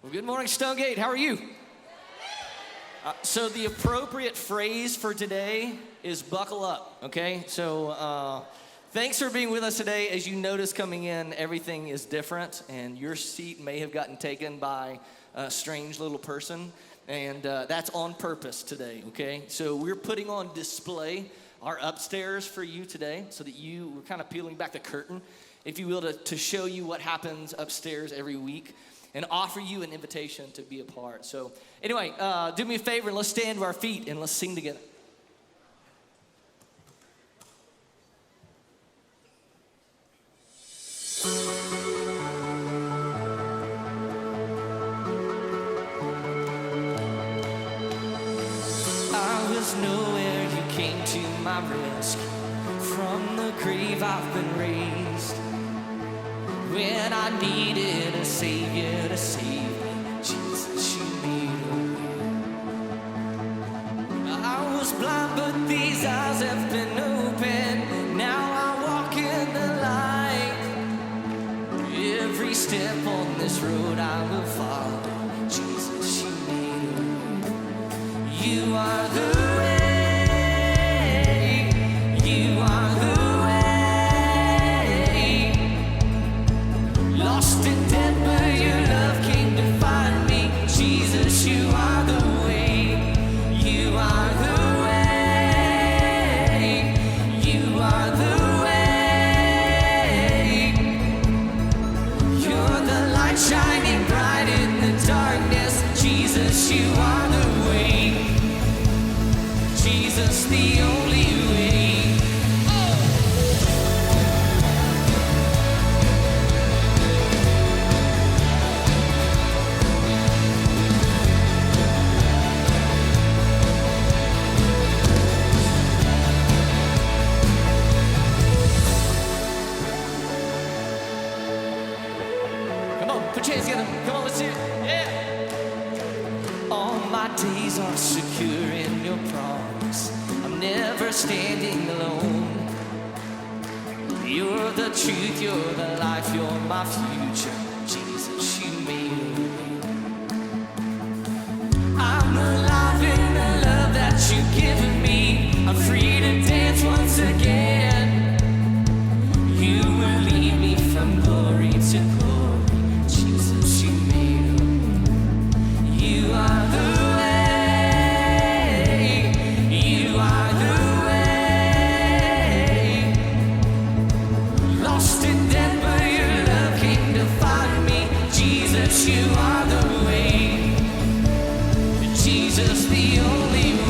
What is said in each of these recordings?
Well, good morning, Stonegate. How are you? So the appropriate phrase for today is buckle up, okay? So thanks for being with us today. As you notice coming in, everything is different, and your seat may have gotten taken by a strange little person, and that's on purpose today, okay? So we're putting on display our upstairs for you today so that we're kind of peeling back the curtain, if you will, to show you what happens upstairs every week and offer you an invitation to be a part. So anyway, do me a favor and let's stand to our feet and let's sing together. I was nowhere, you came to my rescue. From the grave I've been raised. When I needed a savior to save me, Jesus, you made a way. I was blind, but these eyes have been opened. Now I walk in the light. Every step on this road I will follow. Jesus, you made a way. You are the way. You are the lost and dead, but your love came to find me. Jesus, you are the way. You are the way. You are the way. You're the light shining bright in the darkness. Jesus, you are the way. Jesus, the only way. Put your hands together. Come on, let's hear it. Yeah. All my days are secure in your promise. I'm never standing alone. You're the truth, you're the life, you're my future. Jesus, you made a way. I'm alive in the love that you've given me. I'm free to dance once again. You will lead me from glory to glory. You are the way. You are the way. Lost and dead, but your love came to find me. Jesus, you are the way. Jesus, the only way.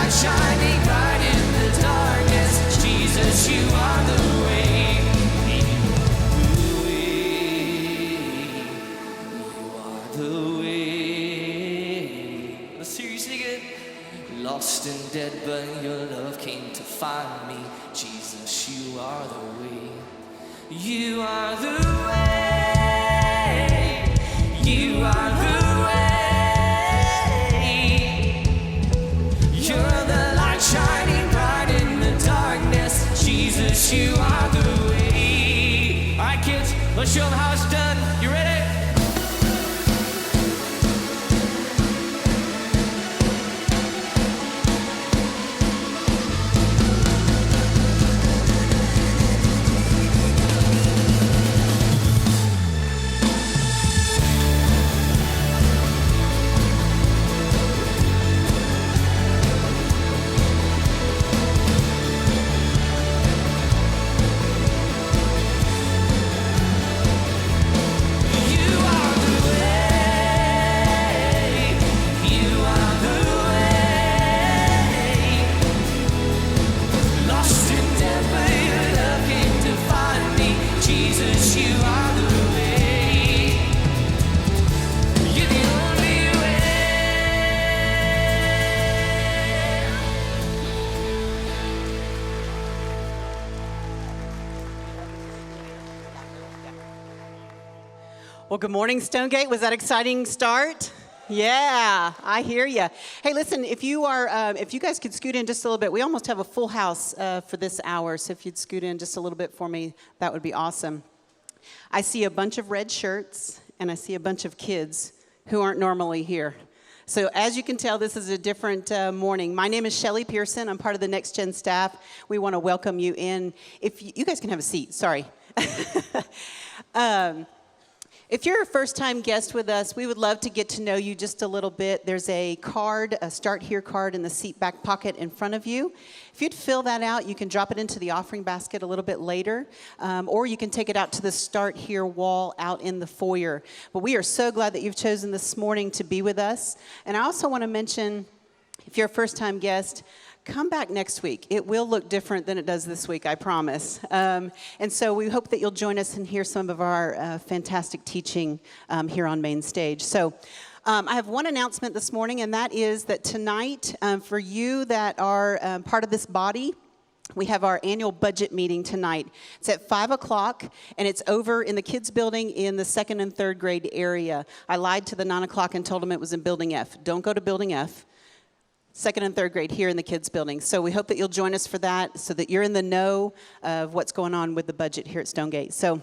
Shining bright in the darkness, Jesus, you are the way. You are the way. Let's hear you sing it. Lost and dead, but your love came to find me. Jesus, you are the way. You are the way. You are the way. You're the light shining bright in the darkness. Jesus, you are the way. All right, kids, let's show them how it's done. You ready? Well, good morning, Stonegate. Was that exciting start? Yeah, I hear you. Hey, listen, if you guys could scoot in just a little bit, we almost have a full house for this hour. So if you'd scoot in just a little bit for me, that would be awesome. I see a bunch of red shirts, and I see a bunch of kids who aren't normally here. So as you can tell, this is a different morning. My name is Shelly Pearson. I'm part of the Next Gen staff. We want to welcome you in. If you guys can have a seat, sorry. If you're a first-time guest with us, we would love to get to know you just a little bit. There's a card, a Start Here card in the seat back pocket in front of you. If you'd fill that out, you can drop it into the offering basket a little bit later, or you can take it out to the Start Here wall out in the foyer. But we are so glad that you've chosen this morning to be with us. And I also want to mention, if you're a first-time guest, come back next week. It will look different than it does this week, I promise. And so we hope that you'll join us and hear some of our fantastic teaching here on Main Stage. So I have one announcement this morning, and that is that tonight, for you that are part of this body, we have our annual budget meeting tonight. It's at 5 o'clock, and it's over in the kids' building in the 2nd and 3rd grade area. I lied to the 9 o'clock and told them it was in Building F. Don't go to Building F. 2nd and 3rd grade here in the kids' building. So we hope that you'll join us for that so that you're in the know of what's going on with the budget here at Stonegate. So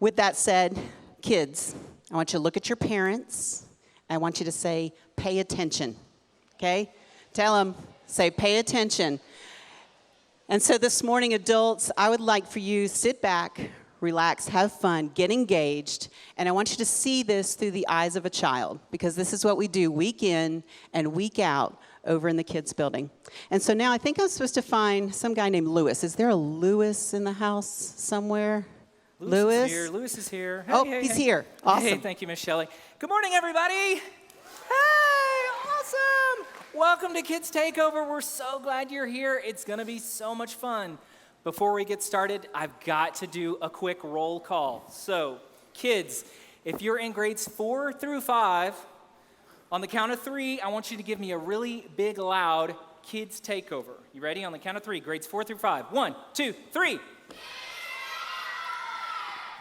with that said, kids, I want you to look at your parents. I want you to say, pay attention, okay? Tell them, say, pay attention. And so this morning, adults, I would like for you to sit back, relax, have fun, get engaged, and I want you to see this through the eyes of a child, because this is what we do week in and week out over in the kids' building. And so now I think I'm supposed to find some guy named Lewis. Is there a Lewis in the house somewhere? Lewis? Is here. Lewis is here. Hey, he's here. Awesome. Hey, thank you, Miss Shelley. Good morning, everybody. Hey, awesome. Welcome to Kids Takeover. We're so glad you're here. It's going to be so much fun. Before we get started, I've got to do a quick roll call. So, kids, if you're in grades 4 through 5, on the count of 3, I want you to give me a really big, loud Kids Takeover. You ready? On the count of 3, grades 4 through 5. 1, 2, 3.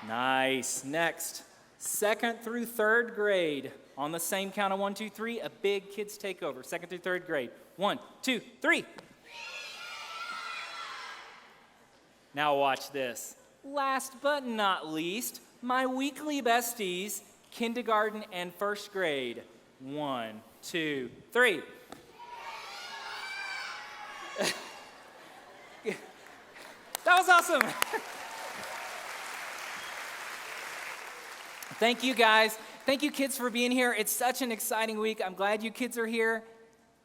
Nice. Next, 2nd through 3rd grade. On the same count of 1, 2, 3, a big Kids Takeover. 2nd through 3rd grade. 1, 2, 3. Now watch this. Last but not least, my weekly besties, kindergarten and 1st grade. 1, 2, 3. That was awesome. Thank you, guys. Thank you, kids, for being here. It's such an exciting week. I'm glad you kids are here.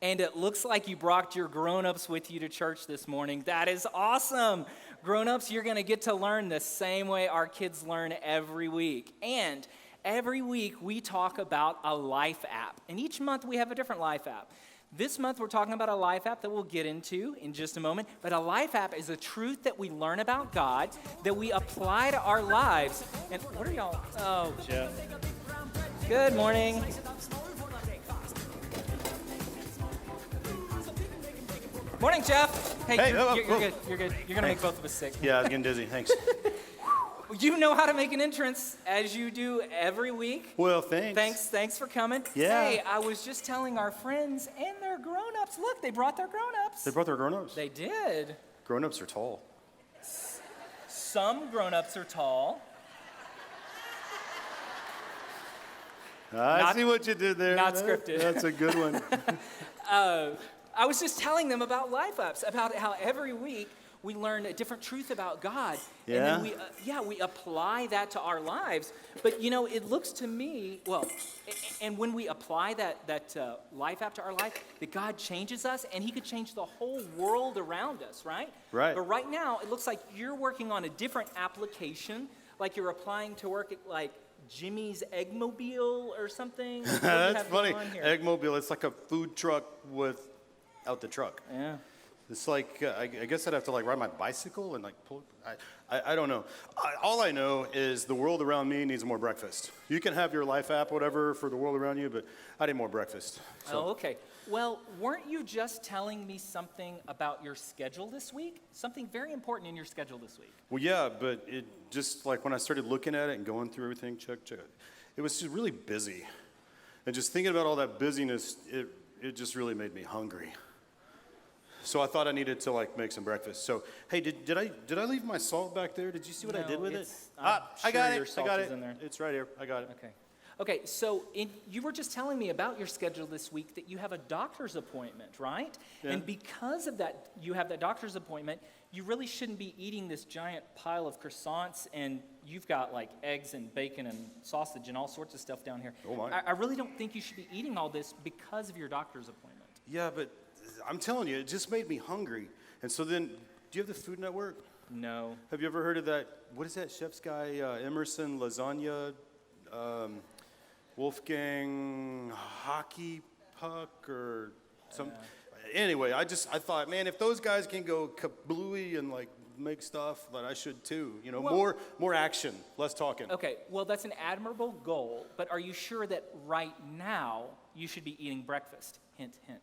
And it looks like you brought your grown-ups with you to church this morning. That is awesome. Grown-ups, you're going to get to learn the same way our kids learn every week. And every week we talk about a life app. And each month we have a different life app. This month we're talking about a life app that we'll get into in just a moment. But a life app is a truth that we learn about God, that we apply to our lives. And what are y'all? Oh, Jeff. Good morning. Morning, Jeff. Hey, you're good. You're good. You're going to make both of us sick. Yeah, I was getting dizzy. Thanks. You know how to make an entrance, as you do every week. Well, thanks. Thanks for coming. Yeah. Hey, I was just telling our friends and their grown-ups. Look, they brought their grown-ups. They brought their grown-ups. They did. Grown-ups are tall. Some grown-ups are tall. I see what you did there. Not scripted. That's a good one. I was just telling them about life apps, about how every week we learn a different truth about God. Yeah. And then we apply that to our lives. But, it looks to me, and when we apply that life app to our life, that God changes us, and he could change the whole world around us, right? Right. But right now, it looks like you're working on a different application, like you're applying to work at, like, Jimmy's Eggmobile or something. That's funny. Eggmobile, it's like a food truck without the truck. Yeah. It's like, I guess I'd have to ride my bicycle and pull. I don't know. All I know is the world around me needs more breakfast. You can have your life app, whatever, for the world around you, but I need more breakfast. So. Oh, okay. Well, weren't you just telling me something about your schedule this week? Something very important in your schedule this week. Well, yeah, but it just like when I started looking at it and going through everything, check, it was just really busy. And just thinking about all that busyness, it just really made me hungry. So I thought I needed to like make some breakfast. So hey, did I leave my salt back there? Did you see what I No, did with it? it's- I'm I got sure it. your salt I got is it. in there. It's right here. I got it. Okay. Okay, so you were just telling me about your schedule this week that you have a doctor's appointment, right? Yeah. And because of that, you have that doctor's appointment, you really shouldn't be eating this giant pile of croissants, and you've got like eggs and bacon and sausage and all sorts of stuff down here. Oh, my. I really don't think you should be eating all this because of your doctor's appointment. Yeah, but I'm telling you, it just made me hungry. And so then, do you have the Food Network? No. Have you ever heard of that? What is that chef's guy? Emerson Lasagna, Wolfgang Hockey Puck, or some. Anyway, I thought, man, if those guys can go kablooey and like make stuff, that I should too. You know, Well- more action, less talking. Okay, well, that's an admirable goal, but are you sure that right now you should be eating breakfast? Hint, hint.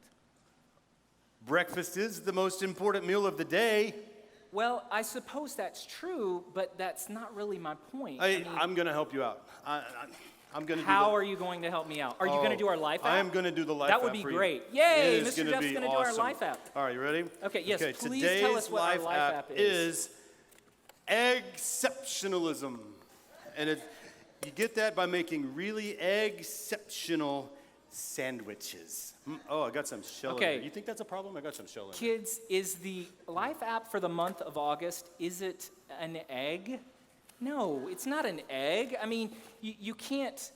Breakfast is the most important meal of the day. Well, I suppose that's true, but that's not really my point. I mean, I'm going to help you out. I'm going to. how are you going to help me out? Are you going to do our life app? I am going to do the life That app would be for you. great. Yay, It is Mr. gonna Jeff's be going to do our awesome. life app. All right, you ready? Okay, yes, Okay, please today's tell us what our life app is exceptionalism. And you get that by making really exceptional sandwiches. Oh, I got some shell in Okay. there. You think that's a problem? I got some shell in there. Kids, is the life app for the month of August, is it an egg? No, it's not an egg. I mean, you can't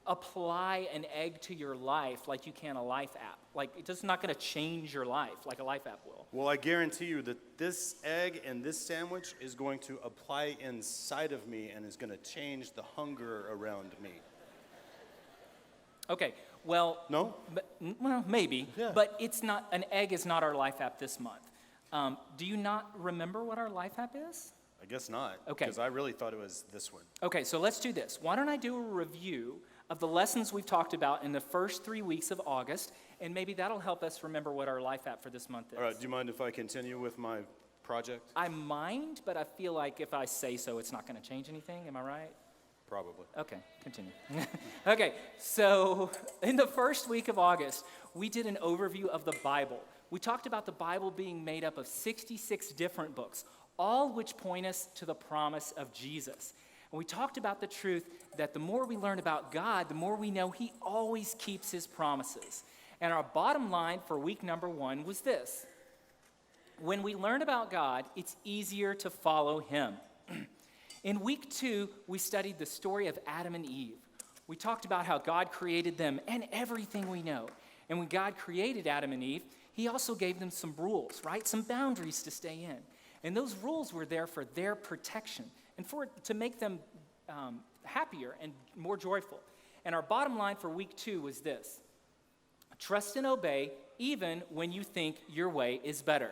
apply an egg to your life like you can a life app. Like, it's just not going to change your life like a life app will. Well, I guarantee you that this egg and this sandwich is going to apply inside of me and is going to change the hunger around me. Okay, well, No? well, maybe, Yeah. but it's not, an egg is not our life app this month. Do you not remember what our life app is? I guess not. Okay. Because I really thought it was this one. Okay, so let's do this. Why don't I do a review of the lessons we've talked about in the first 3 weeks of August, and maybe that'll help us remember what our life app for this month is. All right, do you mind if I continue with my project? I mind, but I feel like if I say so, it's not going to change anything. Am I right? Probably. Okay, continue. Okay, so in the first week of August, we did an overview of the Bible. We talked about the Bible being made up of 66 different books, all which point us to the promise of Jesus. And we talked about the truth that the more we learn about God, the more we know He always keeps His promises. And our bottom line for week number 1 was this: when we learn about God, it's easier to follow Him. In week 2, we studied the story of Adam and Eve. We talked about how God created them and everything we know. And when God created Adam and Eve, He also gave them some rules, right? Some boundaries to stay in. And those rules were there for their protection and to make them happier and more joyful. And our bottom line for week 2 was this: trust and obey even when you think your way is better.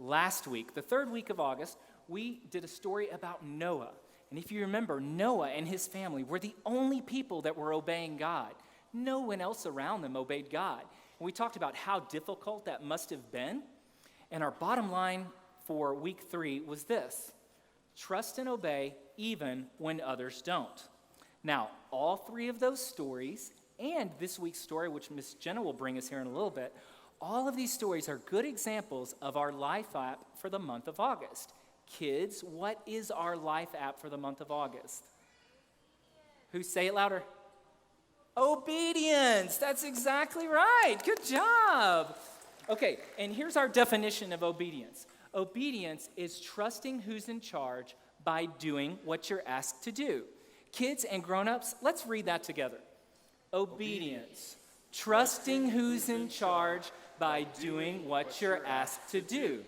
Last week, the third week of August, we did a story about Noah. And if you remember, Noah and his family were the only people that were obeying God. No one else around them obeyed God. And we talked about how difficult that must have been. And our bottom line for week 3 was this: trust and obey even when others don't. Now, all 3 of those stories and this week's story, which Miss Jenna will bring us here in a little bit, all of these stories are good examples of our life app for the month of August. Kids, what is our life app for the month of August? Who, say it louder? Obedience. That's exactly right. Good job. Okay, and here's our definition of obedience. Obedience is trusting who's in charge by doing what you're asked to do. Kids and grown-ups, let's read that together. Obedience. Trusting who's in charge by doing what you're asked to do.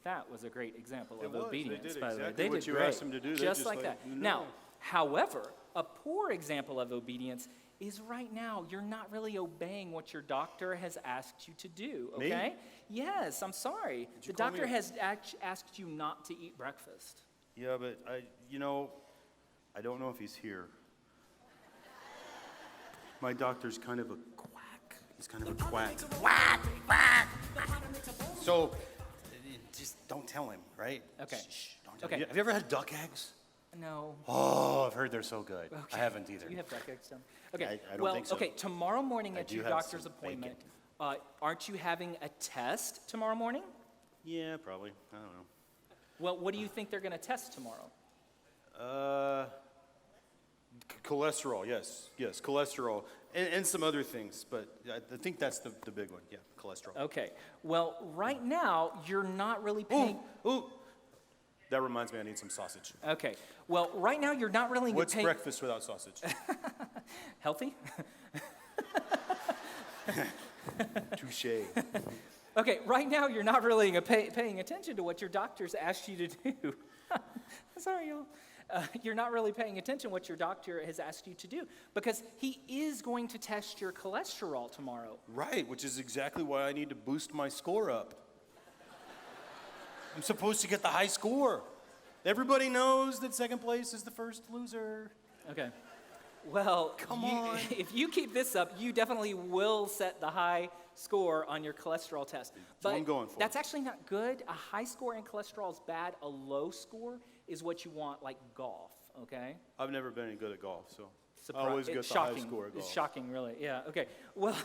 That was a great example of was. They obedience, did by the way. exactly They what did you great. asked them to do. They Just just like like, that. no. Now, however, a poor example of obedience is right now you're not really obeying what your doctor has asked you to do, Me? okay? Yes, I'm sorry. you The call doctor me? has asked you not to eat breakfast. Yeah, but I don't know if he's here. My doctor's kind of a quack. He's kind of a quack. Quack, quack. So, just don't tell him, right? Okay. Shh, don't tell Okay. him. Have you ever had duck eggs? No. Oh, I've heard they're so good. Okay. I haven't either. You have duck eggs done. Okay. I don't well, think so. okay. Tomorrow morning I at do your have doctor's some appointment, bacon. aren't you having a test tomorrow morning? Yeah, probably. I don't know. Well, what do you think they're going to test tomorrow? Cholesterol, yes, cholesterol, and some other things, but I think that's the big one. Yeah, cholesterol. Okay. Well, right now you're not really paying. Ooh, that reminds me, I need some sausage. Okay. Well, right now you're not really What's paying. breakfast without sausage? Healthy? Touche. Okay, right now you're not really paying attention to what your doctor's asked you to do. Sorry, y'all. You're not really paying attention what your doctor has asked you to do because he is going to test your cholesterol tomorrow. Right, which is exactly why I need to boost my score up. I'm supposed to get the high score. Everybody knows that second place is the first loser. Okay. Well, Come on. if you keep this up, you definitely will set the high score on your cholesterol test. what I'm going for. That's actually not good. A high score in cholesterol is bad. A low score is what you want, like golf, okay? I've never been any good at golf, so I Surpri- always get it's the shocking. high score at golf. It's shocking, really. Yeah, okay. Well,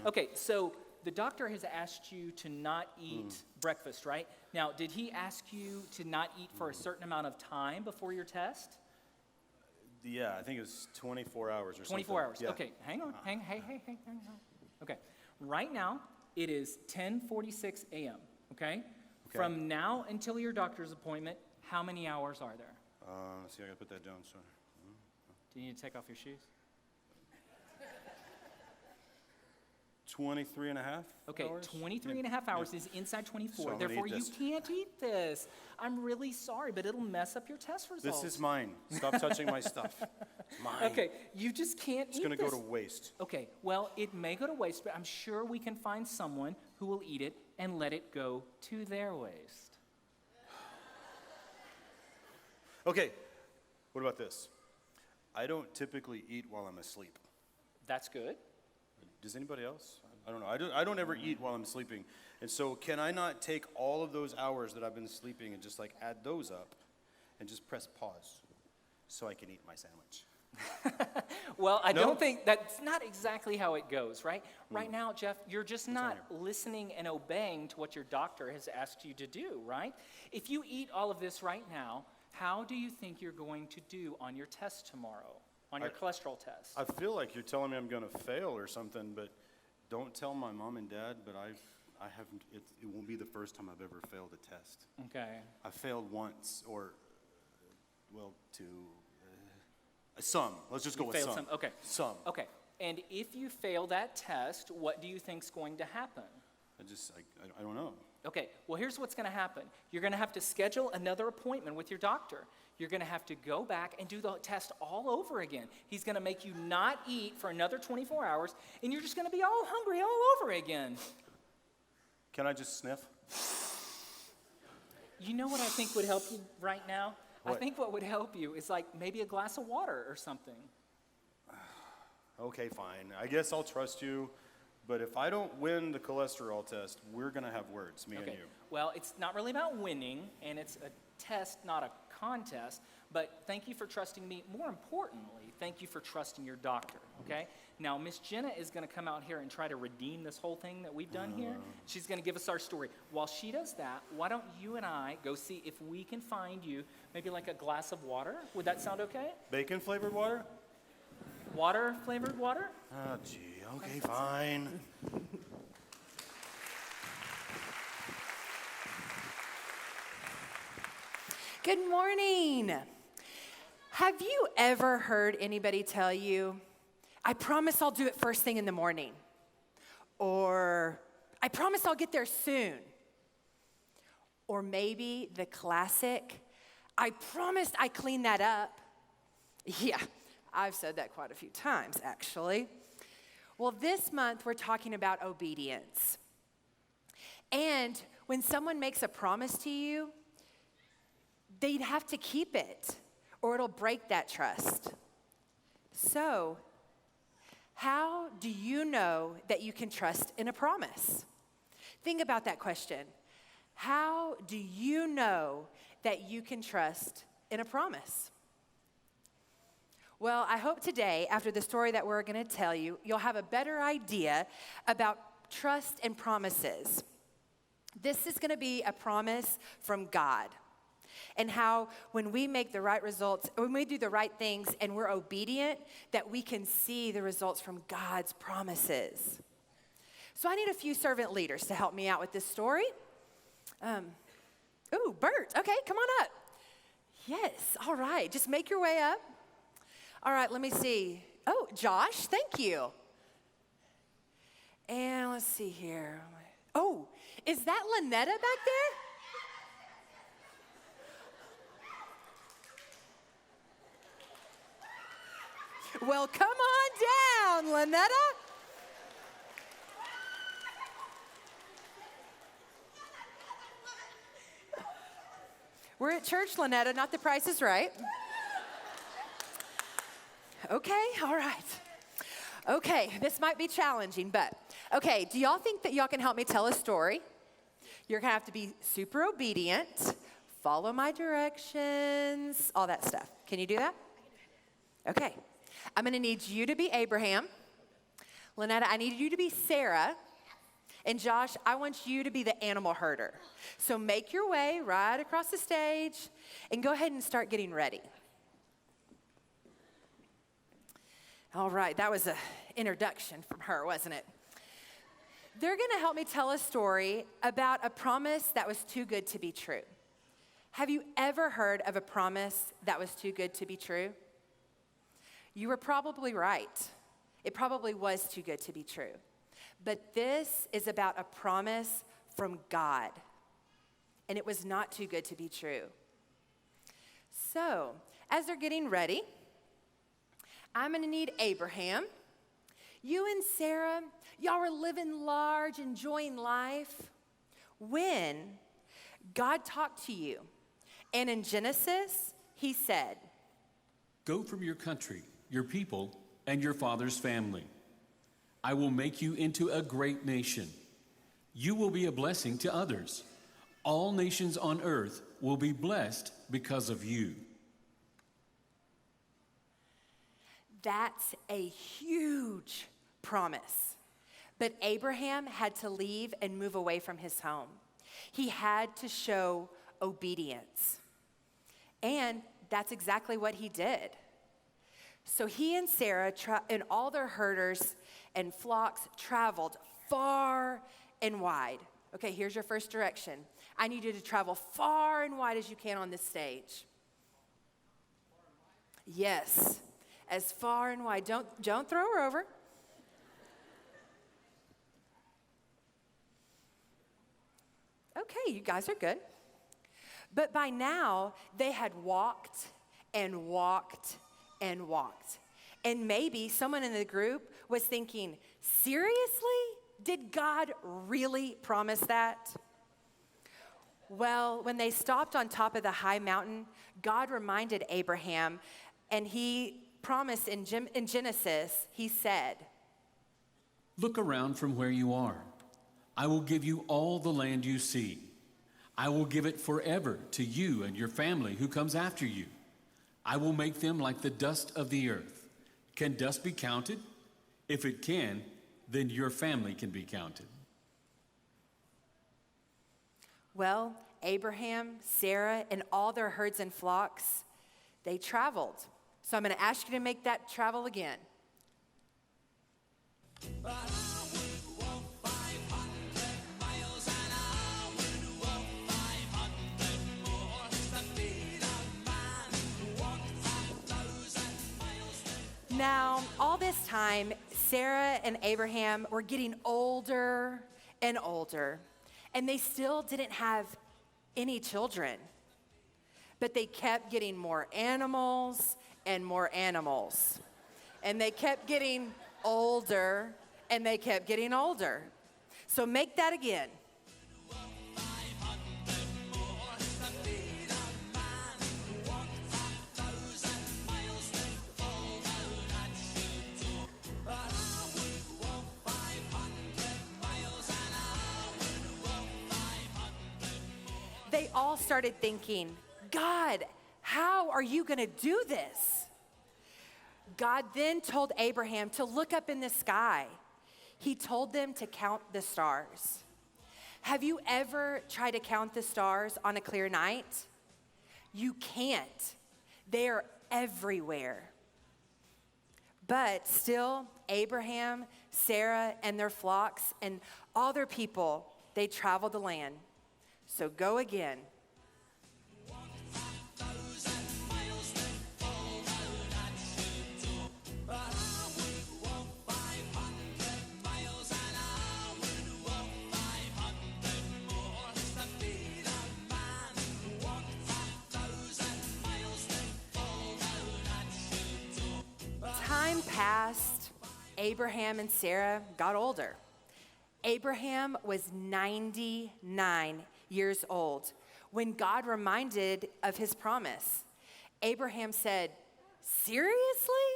okay, so the doctor has asked you to not eat breakfast, right? Now, did he ask you to not eat for a certain amount of time before your test? Yeah, I think it was 24 hours or 24 something. hours. Yeah. Okay, hang on. Hang on. Okay, right now it is 10:46 a.m., okay? From now until your doctor's appointment, how many hours are there? Let's see, I gotta put that down, sorry. Do you need to take off your shoes? 23 and a half Okay, hours? 23 and a half hours is inside 24. So I'm gonna Therefore, eat you this. can't eat this. I'm really sorry, but it'll mess up your test results. This is mine. Stop touching my stuff. It's mine. Okay, you just can't It's eat gonna this. go to waste. Okay, well, it may go to waste, but I'm sure we can find someone who will eat it and let it go to their waste. Okay, what about this? I don't typically eat while I'm asleep. That's good. Does anybody else? I don't know. I don't ever eat while I'm sleeping. And so can I not take all of those hours that I've been sleeping and just like add those up and just press pause so I can eat my sandwich? Well, I No? don't think that's not exactly how it goes, right? Right now, Jeff, you're just not on listening and obeying to what your doctor has asked you to do, right? If you eat all of this right now, how do you think you're going to do on your test tomorrow, on your cholesterol test? I feel like you're telling me I'm gonna fail or something, but don't tell my mom and dad, but I haven't, it won't be the first time I've ever failed a test. Okay. I failed once, or, some. Let's just go with failed some. some, okay. Some. Okay. And if you fail that test, what do you think's going to happen? I don't know. Okay, well, here's what's going to happen. You're going to have to schedule another appointment with your doctor. You're going to have to go back and do the test all over again. He's going to make you not eat for another 24 hours, and you're just going to be all hungry all over again. Can I just sniff? You know what I think would help you right now? I What? think what would help you is like maybe a glass of water or something. Okay, fine. I guess I'll trust you. But if I don't win the cholesterol test, we're gonna have words, me and Okay. you. Well, it's not really about winning, and it's a test, not a contest. But thank you for trusting me. More importantly, thank you for trusting your doctor, okay? Now, Miss Jenna is going to come out here and try to redeem this whole thing that we've done here. She's going to give us our story. While she does that, why don't you and I go see if we can find you maybe like a glass of water? Would that sound okay? Bacon flavored water? Water-flavored water? Oh, gee. Okay, fine. Good morning. Have you ever heard anybody tell you, I promise I'll do it first thing in the morning? Or, I promise I'll get there soon? Or maybe the classic, I promised I clean that up. Yeah, I've said that quite a few times, actually. Well, this month we're talking about obedience. And when someone makes a promise to you, they'd have to keep it, or it'll break that trust. So, How do you know that you can trust in a promise? Think about that question. How do you know that you can trust in a promise? Well, I hope today, after the story that we're going to tell you, you'll have a better idea about trust and promises. This is going to be a promise from God. And how when we make the right results, when we do the right things and we're obedient, that we can see the results from God's promises. So I need a few servant leaders to help me out with this story. Bert, okay, come on up. Yes, all right, just make your way up. All right, let me see. Oh, Josh, thank you. And let's see here. Oh, is that Lynetta back there? Well, come on down, Lynetta. We're at church, Lynetta, not The Price is Right. Okay, all right. Okay, this might be challenging, but okay, do y'all think that y'all can help me tell a story? You're gonna have to be super obedient, follow my directions, all that stuff. Can you do that? Okay, I'm gonna need you to be Abraham. Lynetta, I need you to be Sarah. And Josh, I want you to be the animal herder. So make your way right across the stage and go ahead and start getting ready. All right, that was an introduction from her, wasn't it? They're going to help me tell a story about a promise that was too good to be true. Have you ever heard of a promise that was too good to be true? You were probably right. It probably was too good to be true. But this is about a promise from God, and it was not too good to be true. So, as they're getting ready, I'm gonna need Abraham. You and Sarah, y'all were living large, enjoying life, when God talked to you. And in Genesis, he said, "Go from your country, your people, and your father's family. I will make you into a great nation. You will be a blessing to others. All nations on earth will be blessed because of you." That's a huge promise. But Abraham had to leave and move away from his home. He had to show obedience. And that's exactly what he did. So he and Sarah and all their herders and flocks traveled far and wide. Okay, here's your first direction. I need you to travel far and wide as you can on this stage. Yes, as far and wide. Don't throw her over. Okay, you guys are good. But by now, they had walked and walked and walked. And maybe someone in the group was thinking, seriously? Did God really promise that? Well, when they stopped on top of the high mountain, God reminded Abraham, and he promised in Genesis, he said, "Look around from where you are. I will give you all the land you see. I will give it forever to you and your family who comes after you. I will make them like the dust of the earth. Can dust be counted? If it can, then your family can be counted." Well, Abraham, Sarah, and all their herds and flocks, they traveled. So I'm going to ask you to make that travel again. Now, all this time, Sarah and Abraham were getting older and older, and they still didn't have any children. But they kept getting more animals and more animals. And they kept getting older, and they kept getting older. So make that again. all started thinking, God, how are you going to do this? God then told Abraham to look up in the sky. He told them to count the stars. Have you ever tried to count the stars on a clear night? You can't. They are everywhere. But still, Abraham, Sarah, and their flocks, and all their people, they traveled the land. So go again. Time passed. Abraham and Sarah got older. Abraham was 99 years old when God reminded of his promise. Abraham said, "Seriously?"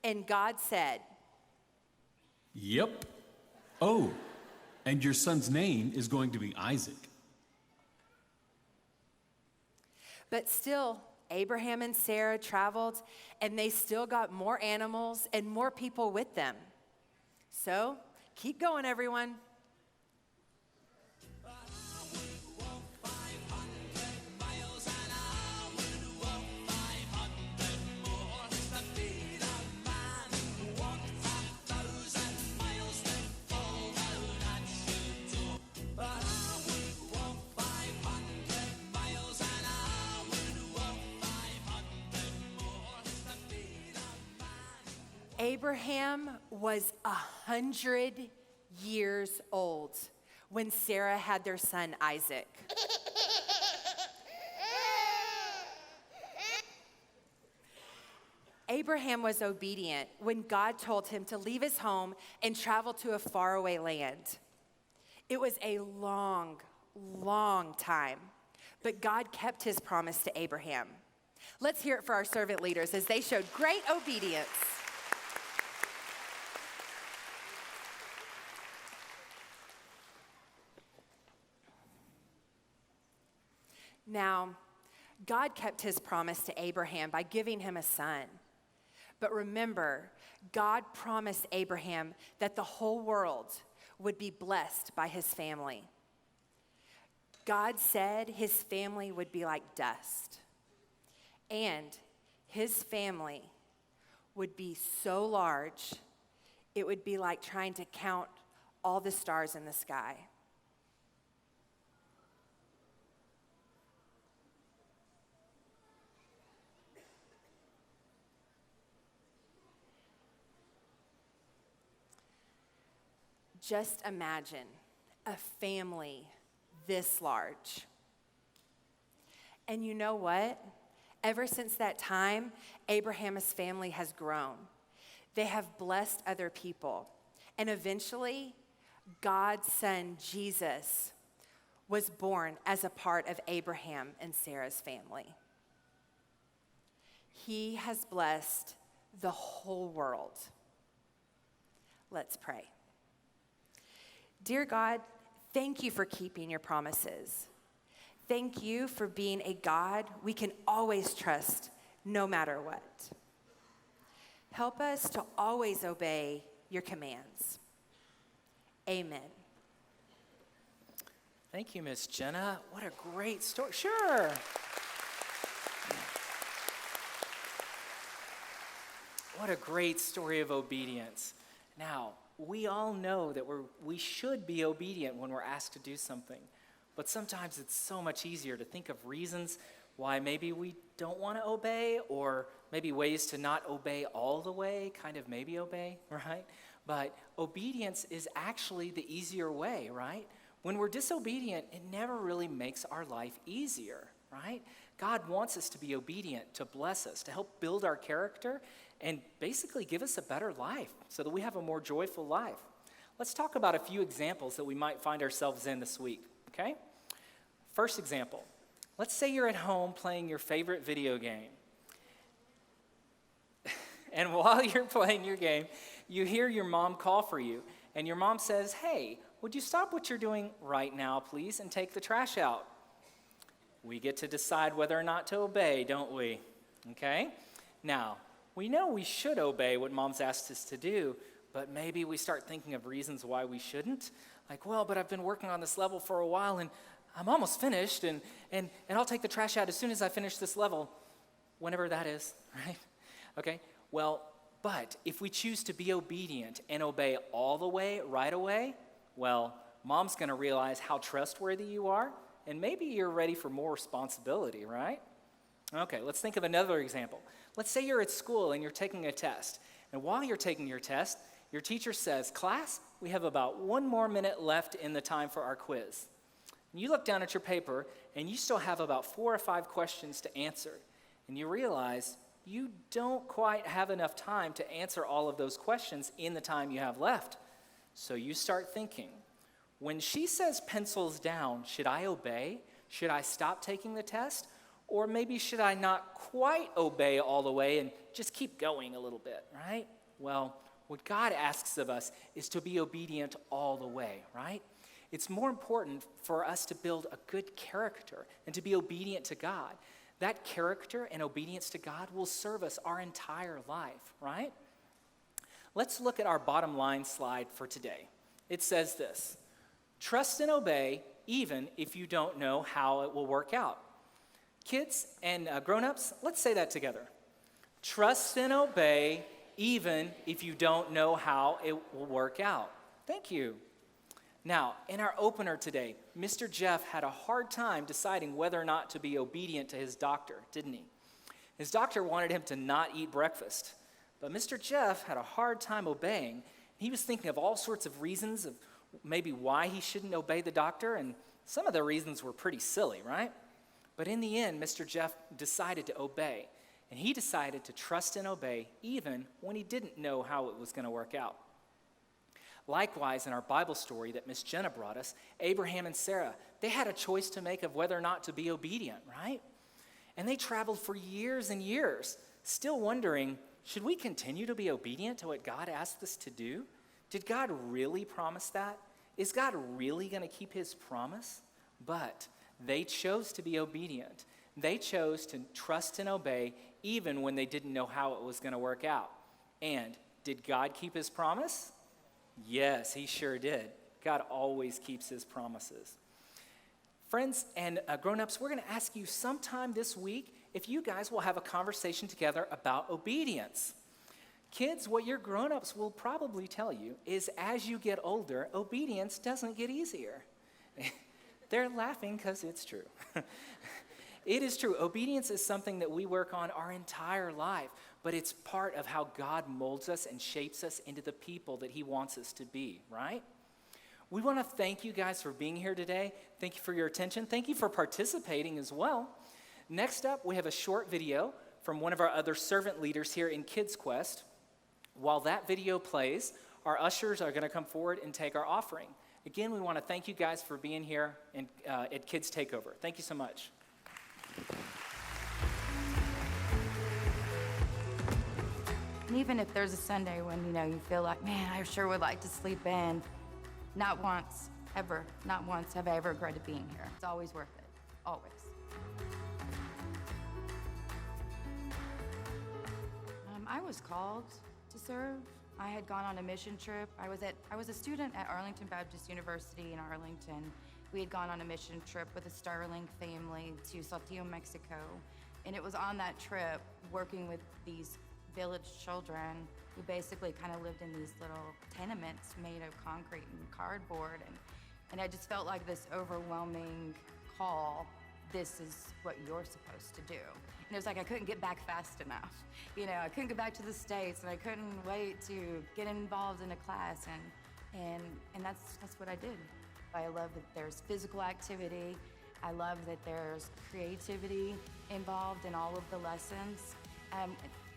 And God said, Yep. Oh, and your son's name is going to be Isaac. But still, Abraham and Sarah traveled, and they still got more animals and more people with them. So, keep going, everyone. Abraham was 100 years old when Sarah had their son Isaac. Abraham was obedient when God told him to leave his home and travel to a faraway land. It was a long, long time, but God kept his promise to Abraham. Let's hear it for our servant leaders as they showed great obedience. Now, God kept his promise to Abraham by giving him a son. But remember, God promised Abraham that the whole world would be blessed by his family. God said his family would be like dust, and his family would be so large, it would be like trying to count all the stars in the sky. Just imagine a family this large. And you know what? Ever since that time, Abraham's family has grown. They have blessed other people. And eventually, God's son, Jesus, was born as a part of Abraham and Sarah's family. He has blessed the whole world. Let's pray. Dear God, thank you for keeping your promises. Thank you for being a God we can always trust no matter what. Help us to always obey your commands. Amen. Thank you, Miss Jenna. What a great story. Sure. What a great story of obedience. Now, we all know that we should be obedient when we're asked to do something. But sometimes it's so much easier to think of reasons why maybe we don't want to obey, or maybe ways to not obey all the way, kind of maybe obey, right? But obedience is actually the easier way, right? When we're disobedient, it never really makes our life easier, right? God wants us to be obedient, to bless us, to help build our character, and basically give us a better life so that we have a more joyful life. Let's talk about a few examples that we might find ourselves in this week, okay? First example, let's say you're at home playing your favorite video game. And while you're playing your game, you hear your mom call for you, and your mom says, "Hey, would you stop what you're doing right now, please, and take the trash out?" we get to decide whether or not to obey, don't we? Okay? Now, we know we should obey what mom's asked us to do, but maybe we start thinking of reasons why we shouldn't. Like, well, but I've been working on this level for a while and I'm almost finished and I'll take the trash out as soon as I finish this level, whenever that is, right? Okay? Well, but if we choose to be obedient and obey all the way, right away, well, mom's going to realize how trustworthy you are, and maybe you're ready for more responsibility, right? Okay, let's think of another example. Let's say you're at school and you're taking a test, and while you're taking your test, your teacher says, "Class, we have about 1 more minute left in the time for our quiz." And you look down at your paper, and you still have about 4 or 5 questions to answer, and you realize you don't quite have enough time to answer all of those questions in the time you have left. So you start thinking, when she says pencils down, should I obey? Should I stop taking the test? Or maybe should I not quite obey all the way and just keep going a little bit, right? Well, what God asks of us is to be obedient all the way, right? It's more important for us to build a good character and to be obedient to God. That character and obedience to God will serve us our entire life, right? Let's look at our bottom line slide for today. It says this: trust and obey even if you don't know how it will work out. Kids and grown-ups, let's say that together. Trust and obey even if you don't know how it will work out. Thank you. Now, in our opener today, Mr. Jeff had a hard time deciding whether or not to be obedient to his doctor, didn't he? His doctor wanted him to not eat breakfast, but Mr. Jeff had a hard time obeying. He was thinking of all sorts of reasons of maybe why he shouldn't obey the doctor, and some of the reasons were pretty silly, right? But in the end, Mr. Jeff decided to obey, and he decided to trust and obey even when he didn't know how it was going to work out. Likewise, in our Bible story that Miss Jenna brought us, Abraham and Sarah, they had a choice to make of whether or not to be obedient, right? And they traveled for years and years, still wondering, should we continue to be obedient to what God asked us to do? Did God really promise that? Is God really going to keep his promise? But they chose to be obedient. They chose to trust and obey even when they didn't know how it was going to work out. And did God keep his promise? Yes, he sure did. God always keeps his promises. Friends and grown-ups, we're going to ask you sometime this week if you guys will have a conversation together about obedience. Kids, what your grown-ups will probably tell you is as you get older, obedience doesn't get easier. They're laughing because it's true. It is true. Obedience is something that we work on our entire life, but it's part of how God molds us and shapes us into the people that he wants us to be, right? We want to thank you guys for being here today. Thank you for your attention. Thank you for participating as well. Next up, we have a short video from one of our other servant leaders here in Kids Quest. While that video plays, our ushers are going to come forward and take our offering. Again, we want to thank you guys for being here at Kids Takeover. Thank you so much. And even if there's a Sunday when, you feel like, man, I sure would like to sleep in, not once, ever, not once have I ever regretted being here. It's always worth it, always. I was called to serve. I had gone on a mission trip. I was a student at Arlington Baptist University in Arlington. We had gone on a mission trip with a Starling family to Saltillo, Mexico. And it was on that trip, working with these village children who basically kind of lived in these little tenements made of concrete and cardboard. And I just felt like this overwhelming call, this is what you're supposed to do. And it was like I couldn't get back fast enough. I couldn't get back to the States, and I couldn't wait to get involved in a class, and that's what I did. I love that there's physical activity. I love that there's creativity involved in all of the lessons.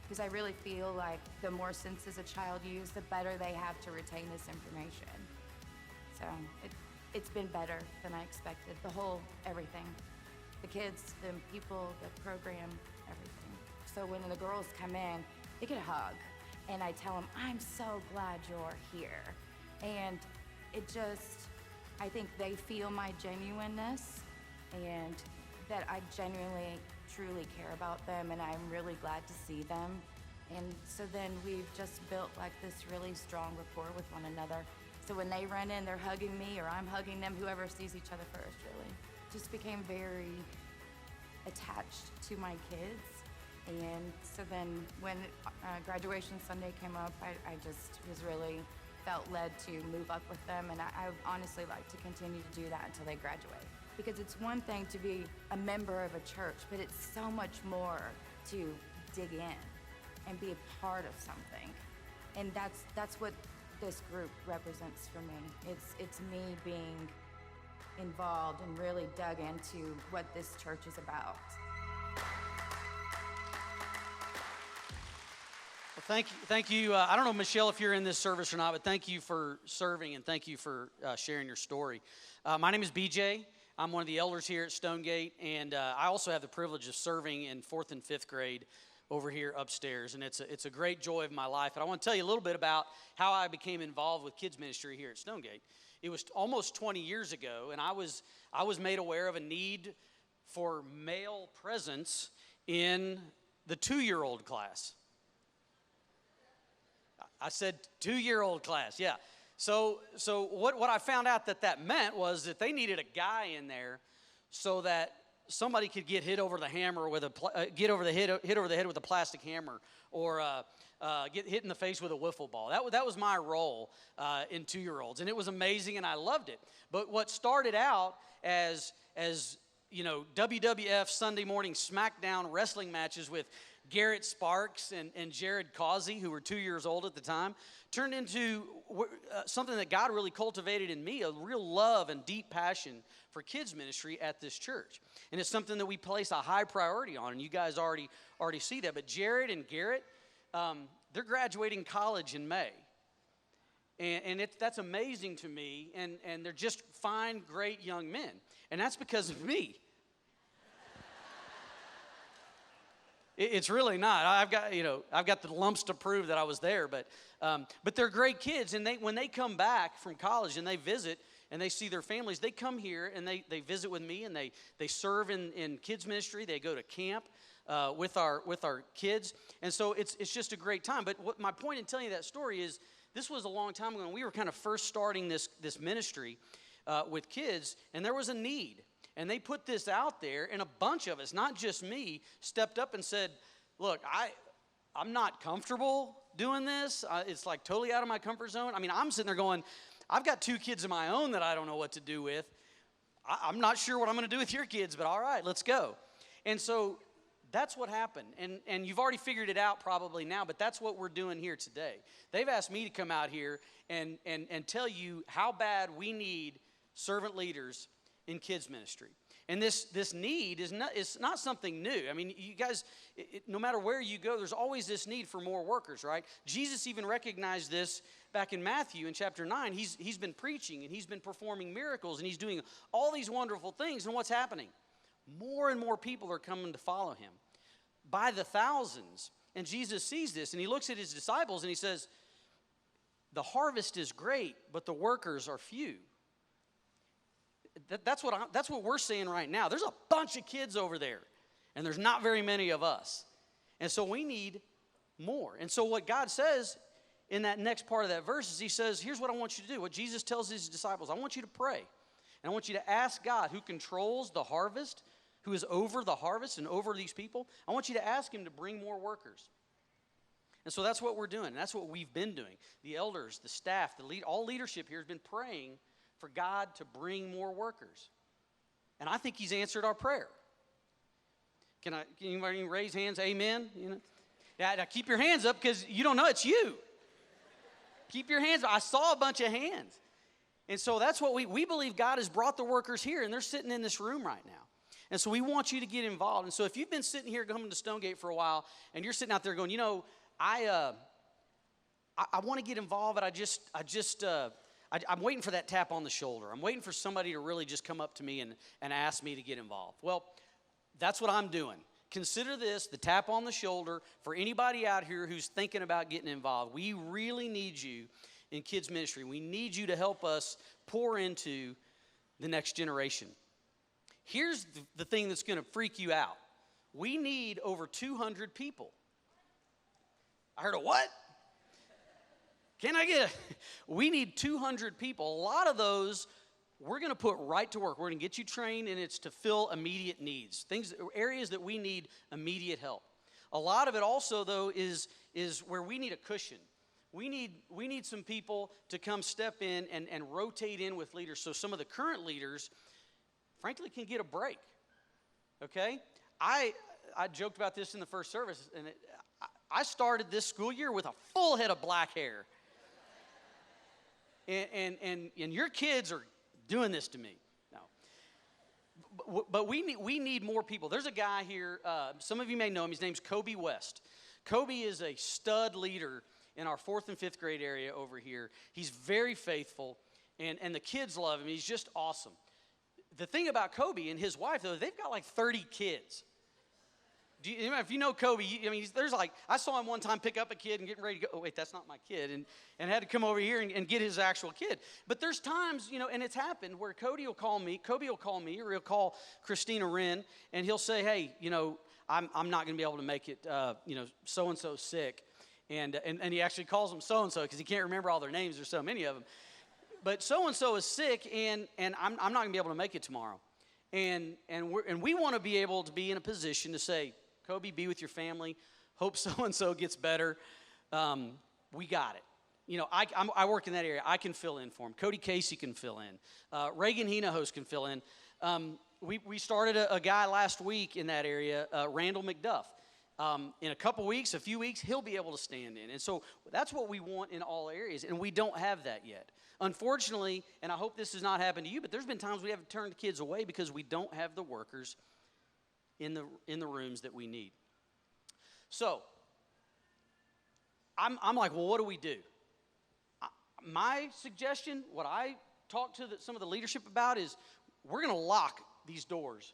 Because I really feel like the more senses a child uses, the better they have to retain this information. So it's been better than I expected. Everything. The kids, the people, the program, everything. So when the girls come in, they get a hug. And I tell them, I'm so glad you're here. And I think they feel my genuineness. And that I genuinely, truly care about them, and I'm really glad to see them. And so then we've just built like this really strong rapport with one another. So when they run in, they're hugging me or I'm hugging them, whoever sees each other first, really. Just became very attached to my kids. And so then when graduation Sunday came up, I just was really felt led to move up with them. And I would honestly like to continue to do that until they graduate. Because it's one thing to be a member of a church, but it's so much more to dig in and be a part of something. And that's what this group represents for me. It's me being involved and really dug into what this church is about. Well, thank you. I don't know, Michelle, if you're in this service or not, but thank you for serving and thank you for sharing your story. My name is BJ. I'm one of the elders here at Stonegate, and I also have the privilege of serving in 4th and 5th grade over here upstairs, and it's a great joy of my life. And I want to tell you a little bit about how I became involved with kids ministry here at Stonegate. It was almost 20 years ago, and I was made aware of a need for male presence in the 2-year-old class. I said 2-year-old class, yeah. So what I found out that meant was that they needed a guy in there so that somebody could get hit over the hammer with hit over the head with a plastic hammer, or get hit in the face with a wiffle ball. That was my role in 2-year-olds, and it was amazing, and I loved it. But what started out as you know, WWF Sunday morning SmackDown wrestling matches with Garrett Sparks and Jared Causey, who were 2 years old at the time, turned into something that God really cultivated in me, a real love and deep passion for kids ministry at this church. And it's something that we place a high priority on, and you guys already see that. But Jared and Garrett, they're graduating college in May. And that's amazing to me, and they're just fine, great young men. And that's because of me. It's really not. I've got the lumps to prove that I was there, but they're great kids. And when they come back from college and they visit and they see their families, they come here and they visit with me, and they serve in kids ministry. They go to camp with our kids, and so it's just a great time. But what my point in telling you that story is, this was a long time ago when we were kind of first starting this ministry with kids, and there was a need. And they put this out there, and a bunch of us, not just me, stepped up and said, look, I'm not comfortable doing this. It's like totally out of my comfort zone. I mean, I'm sitting there going, I've got 2 kids of my own that I don't know what to do with. I'm not sure what I'm going to do with your kids, but all right, let's go. And so that's what happened. And you've already figured it out probably now, but that's what we're doing here today. They've asked me to come out here and tell you how bad we need servant leaders in kids ministry. And this need is not something new. I mean, you guys, no matter where you go, there's always this need for more workers, right? Jesus even recognized this back in Matthew in chapter 9. He's been preaching, and he's been performing miracles, and he's doing all these wonderful things. And what's happening? More and more people are coming to follow him by the thousands. And Jesus sees this, and he looks at his disciples, and he says, the harvest is great, but the workers are few. That's what we're seeing right now. There's a bunch of kids over there, and there's not very many of us. And so we need more. And so what God says in that next part of that verse is, he says, here's what I want you to do. What Jesus tells his disciples, I want you to pray. And I want you to ask God, who controls the harvest, who is over the harvest and over these people. I want you to ask him to bring more workers. And so that's what we're doing. That's what we've been doing. The elders, the staff, all leadership here has been praying for God to bring more workers. And I think he's answered our prayer. Can anybody raise hands? Amen? You know? Yeah, now keep your hands up, because you don't know it's you. Keep your hands up. I saw a bunch of hands. And so that's what we believe. God has brought the workers here, and they're sitting in this room right now. And so we want you to get involved. And so if you've been sitting here coming to Stonegate for a while, and you're sitting out there going, you know, I want to get involved, but I'm waiting for that tap on the shoulder. I'm waiting for somebody to really just come up to me and ask me to get involved. Well, that's what I'm doing. Consider this the tap on the shoulder for anybody out here who's thinking about getting involved. We really need you in kids ministry. We need you to help us pour into the next generation. Here's the thing that's going to freak you out. We need over 200 people. I heard a what? We need 200 people. A lot of those we're going to put right to work. We're going to get you trained, and it's to fill immediate needs, areas that we need immediate help. A lot of it also, though, is where we need a cushion. We need some people to come step in and rotate in with leaders, so some of the current leaders, frankly, can get a break. Okay? I joked about this in the first service, and I started this school year with a full head of black hair. And your kids are doing this to me. No. But we need more people. There's a guy here, some of you may know him. His name's Kobe West. Kobe is a stud leader in our 4th and 5th grade area over here. He's very faithful, and the kids love him. He's just awesome. The thing about Kobe and his wife, though, they've got like 30 kids. If you know Kobe, there's like, I saw him one time pick up a kid and getting ready to go, oh, wait, that's not my kid, and had to come over here and get his actual kid. But there's times, and it's happened where Kobe will call me, or he'll call Christina Wren, and he'll say, hey, I'm not going to be able to make it, so-and-so's sick. And he actually calls them so-and-so because he can't remember all their names. There's so many of them. But so-and-so is sick, and I'm not going to be able to make it tomorrow. And we want to be able to be in a position to say, Kobe, be with your family. Hope so-and-so gets better. We got it. I work in that area. I can fill in for him. Cody Casey can fill in. Reagan Hinojosa can fill in. We started a guy last week in that area, Randall McDuff. In a few weeks, he'll be able to stand in. And so that's what we want in all areas, and we don't have that yet. Unfortunately, and I hope this has not happened to you, but there's been times we have to turn the kids away because we don't have the workers in the rooms that we need. So I'm like, well, what do we do? My suggestion, what I talked to some of the leadership about is we're going to lock these doors.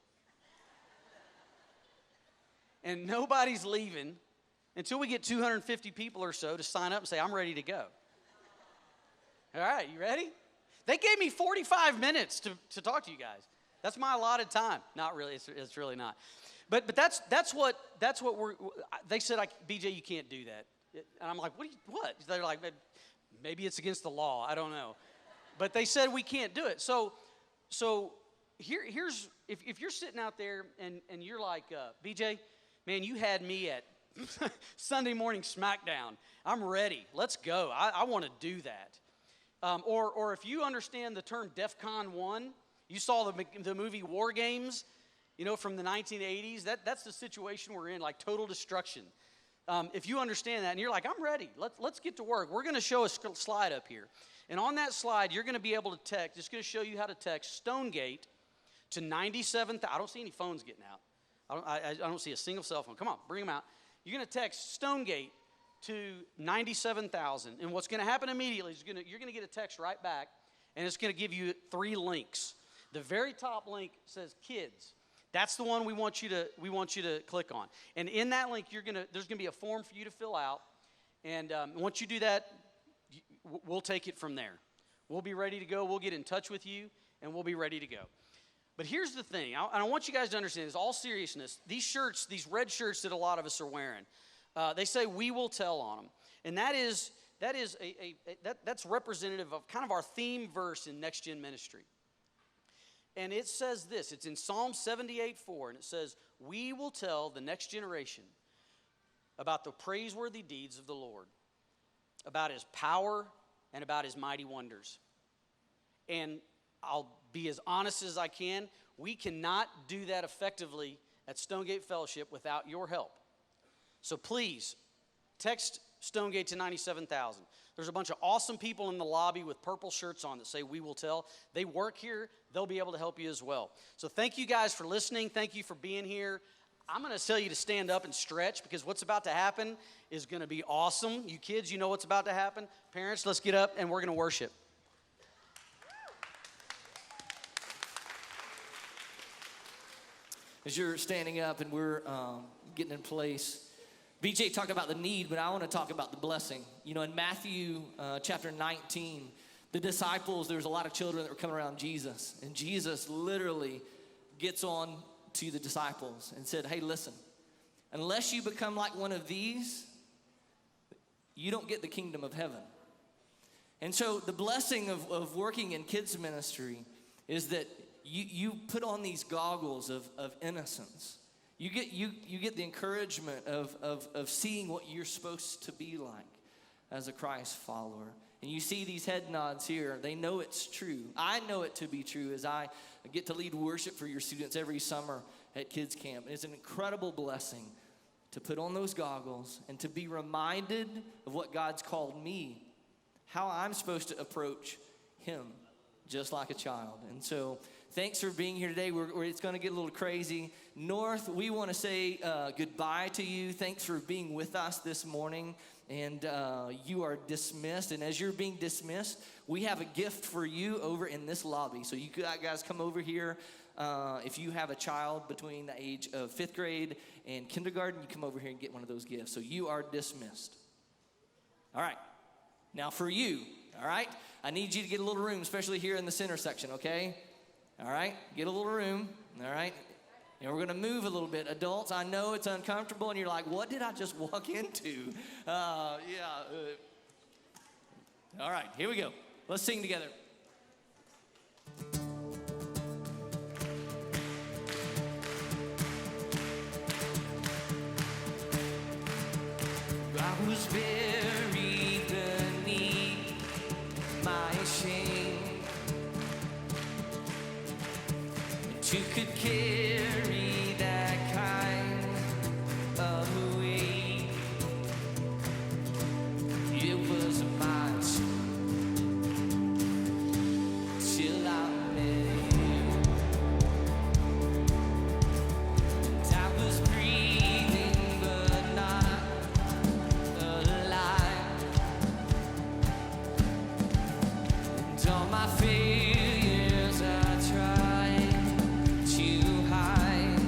And nobody's leaving until we get 250 people or so to sign up and say, I'm ready to go. All right, you ready? They gave me 45 minutes to talk to you guys. That's my allotted time. Not really, it's really not. But that's what they said, BJ, you can't do that. And I'm like, what? They're like, maybe it's against the law. I don't know. But they said we can't do it. So here's, if you're sitting out there and you're like, BJ, man, you had me at Sunday morning SmackDown. I'm ready. Let's go. I want to do that. Or if you understand the term DEFCON 1, you saw the movie War Games, from the 1980s. That's the situation we're in, like total destruction. If you understand that and you're like, I'm ready. Let's get to work. We're going to show a slide up here. And on that slide, you're going to be able to text. It's going to show you how to text Stonegate to 97. I don't see any phones getting out. I don't see a single cell phone. Come on, bring them out. You're going to text Stonegate to 97,000. And what's going to happen immediately is you're going to get a text right back, and it's going to give you 3 links. The very top link says kids. That's the one we want you to click on. And in that link, there's going to be a form for you to fill out. And once you do that, we'll take it from there. We'll be ready to go. We'll get in touch with you, and we'll be ready to go. But here's the thing, I want you guys to understand this, all seriousness, these shirts, these red shirts that a lot of us are wearing, they say we will tell on them. And that's representative of kind of our theme verse in Next Gen Ministry. And it says this, it's in Psalm 78:4, and it says, we will tell the next generation about the praiseworthy deeds of the Lord, about his power and about his mighty wonders. And I'll be as honest as I can. We cannot do that effectively at Stonegate Fellowship without your help. So please, text Stonegate to 97,000. There's a bunch of awesome people in the lobby with purple shirts on that say we will tell. They work here. They'll be able to help you as well. So thank you guys for listening. Thank you for being here. I'm going to tell you to stand up and stretch because what's about to happen is going to be awesome. You kids, you know what's about to happen. Parents, let's get up and we're going to worship. As you're standing up and we're getting in place, BJ talked about the need, but I want to talk about the blessing. In Matthew chapter 19, the disciples, there was a lot of children that were coming around Jesus. And Jesus literally gets on to the disciples and said, hey, listen, unless you become like one of these, you don't get the kingdom of heaven. And so the blessing of working in kids ministry is that you put on these goggles of innocence. You get the encouragement of seeing what you're supposed to be like as a Christ follower. And you see these head nods here. They know it's true. I know it to be true as I get to lead worship for your students every summer at Kids Camp. And it's an incredible blessing to put on those goggles and to be reminded of what God's called me, how I'm supposed to approach him just like a child. And so thanks for being here today. It's going to get a little crazy. North, we want to say goodbye to you. Thanks for being with us this morning. And you are dismissed. And as you're being dismissed, we have a gift for you over in this lobby. So you guys come over here. If you have a child between the age of 5th grade and kindergarten, you come over here and get one of those gifts. So you are dismissed. All right. Now for you, all right? I need you to get a little room, especially here in the center section, okay? All right? Get a little room, all right? And we're going to move a little bit. Adults, I know it's uncomfortable, and you're like, what did I just walk into? All right, here we go. Let's sing together. I was buried beneath my shame, and you could carry that kind of weight. It was much till I met you, and I was breathing but not alive, and all my failures I tried to hide.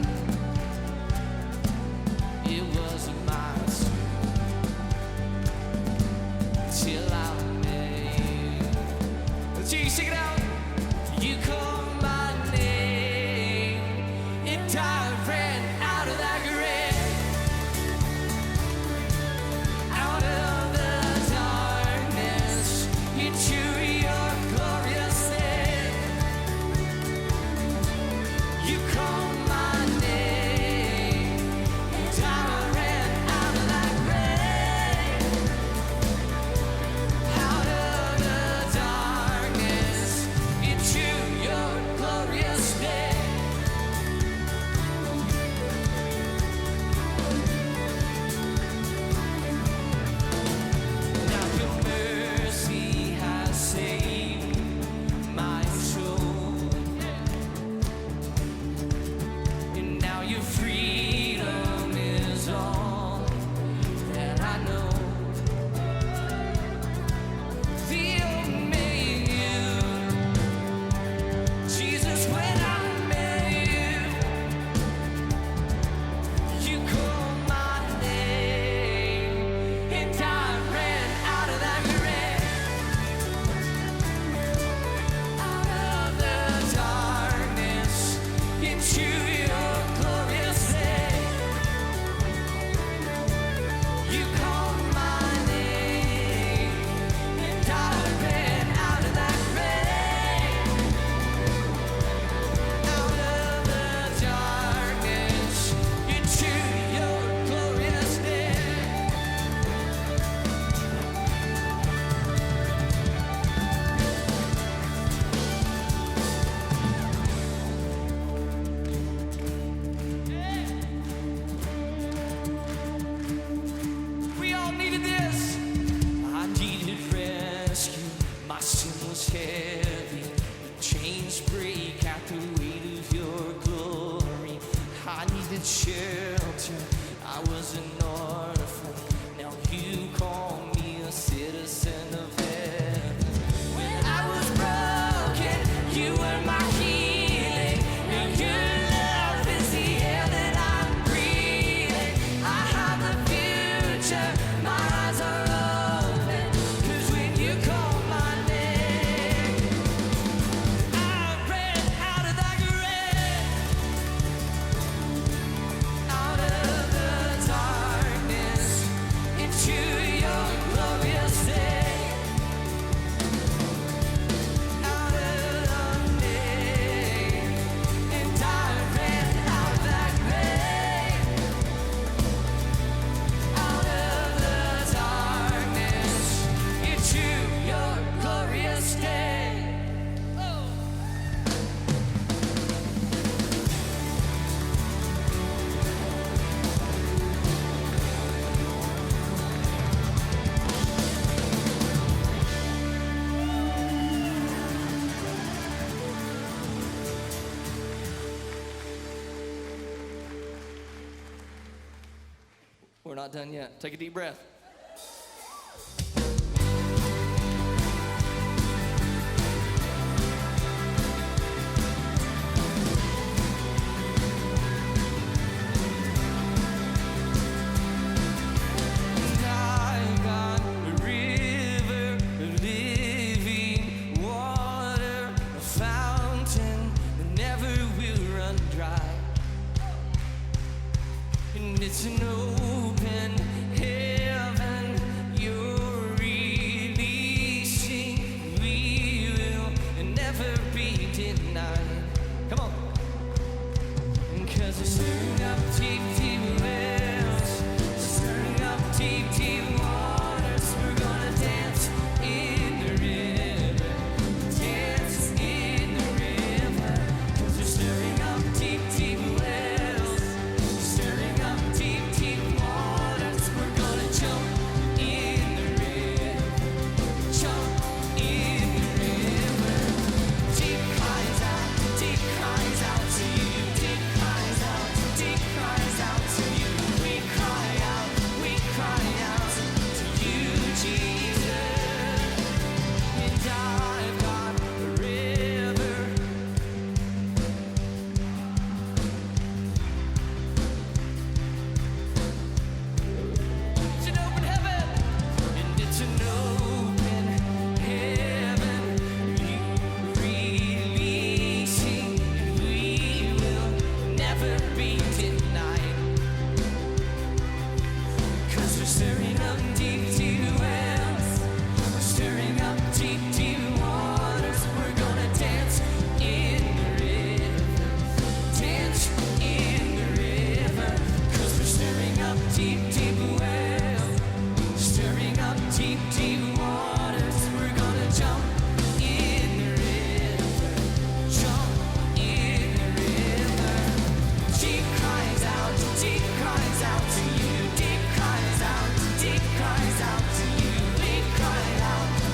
We're not done yet. Take a deep breath. It's an open heaven you're releasing. We will never be denied. Come on. 'Cause it's stirring up deep, deep wells, stirring up deep, deep waters. We're gonna dance in the river, dance in the river. 'Cause we're stirring up deep, deep wells, stirring up deep, deep waters. We're gonna jump in the river, jump in the river. Deep cries out to you. Deep cries out to you. We cry out to you, Jesus. And I've got the river. It's an open heaven, and it's an open heaven. You releasing, and we will never be denied. 'Cause we're stirring up deep, deep wells, we're stirring up deep, deep waters. We're gonna dance in the river, dance in the river. 'Cause we're stirring up deep, deep wells, stirring up deep, deep waters. We're gonna jump in the river, jump in the river. Deep cries out to you. Deep cries out to you.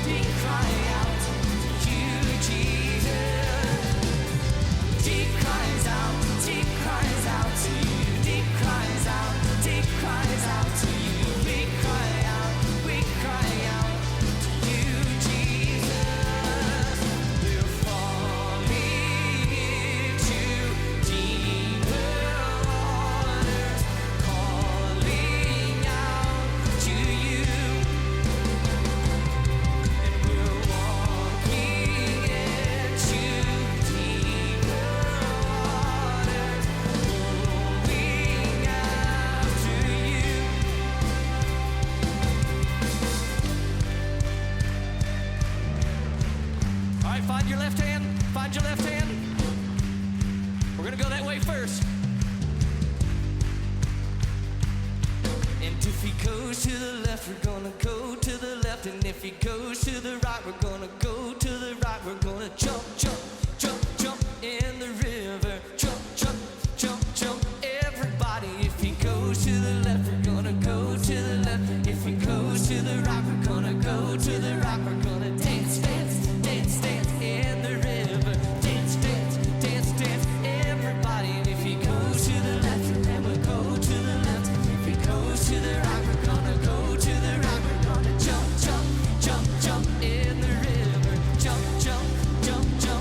We cry out to you, Jesus. Deep cries out to you. Deep cries out to you. We cry out to you, Jesus. We're falling into deeper waters, calling out to you. And we're walking into deeper waters, going after you. All right, find your left hand. We're gonna go that way first. And if he goes to the left, we're gonna go to the left. And if he goes to the right, we're gonna go to the right. We're gonna jump, jump, jump, jump in the river. Jump, jump, jump, jump. Everybody, if he goes to the left, we're gonna go to the left. If he goes to the right, we're gonna go to the right. We're gonna dance, dance, dance, dance in the river. Dance, dance, dance, dance. Everybody, and if he goes to the left, then we'll go to the left. If he goes to the right, we're gonna go to the right. We're gonna jump, jump, jump, jump in the river. Jump, jump, jump, jump.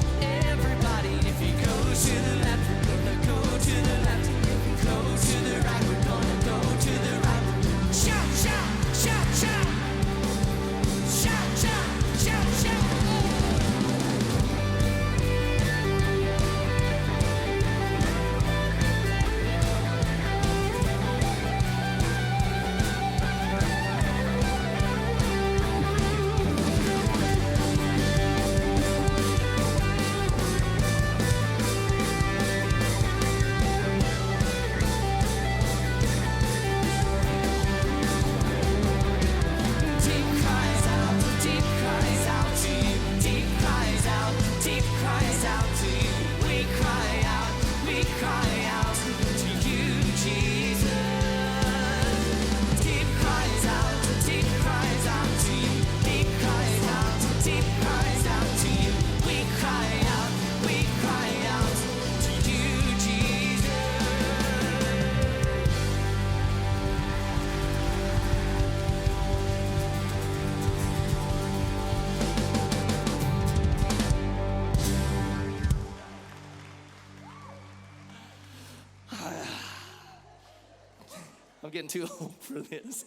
I'm getting too old for this.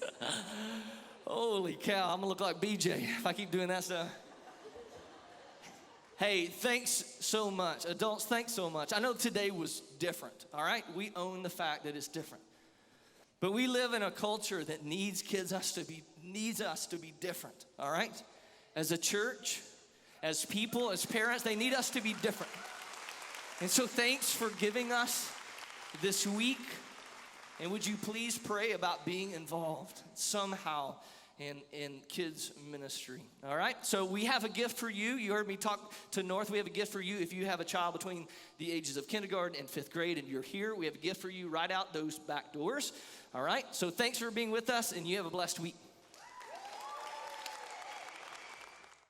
Holy cow, I'm gonna look like BJ if I keep doing that stuff. Hey, thanks so much. Adults, thanks so much. I know today was different, all right? We own the fact that it's different. But we live in a culture that needs us to be different, all right? As a church, as people, as parents, they need us to be different. And so thanks for giving us this week. And would you please pray about being involved somehow in kids ministry, all right? So we have a gift for you. You heard me talk to North. We have a gift for you if you have a child between the ages of kindergarten and 5th grade and you're here. We have a gift for you right out those back doors, all right? So thanks for being with us, and you have a blessed week.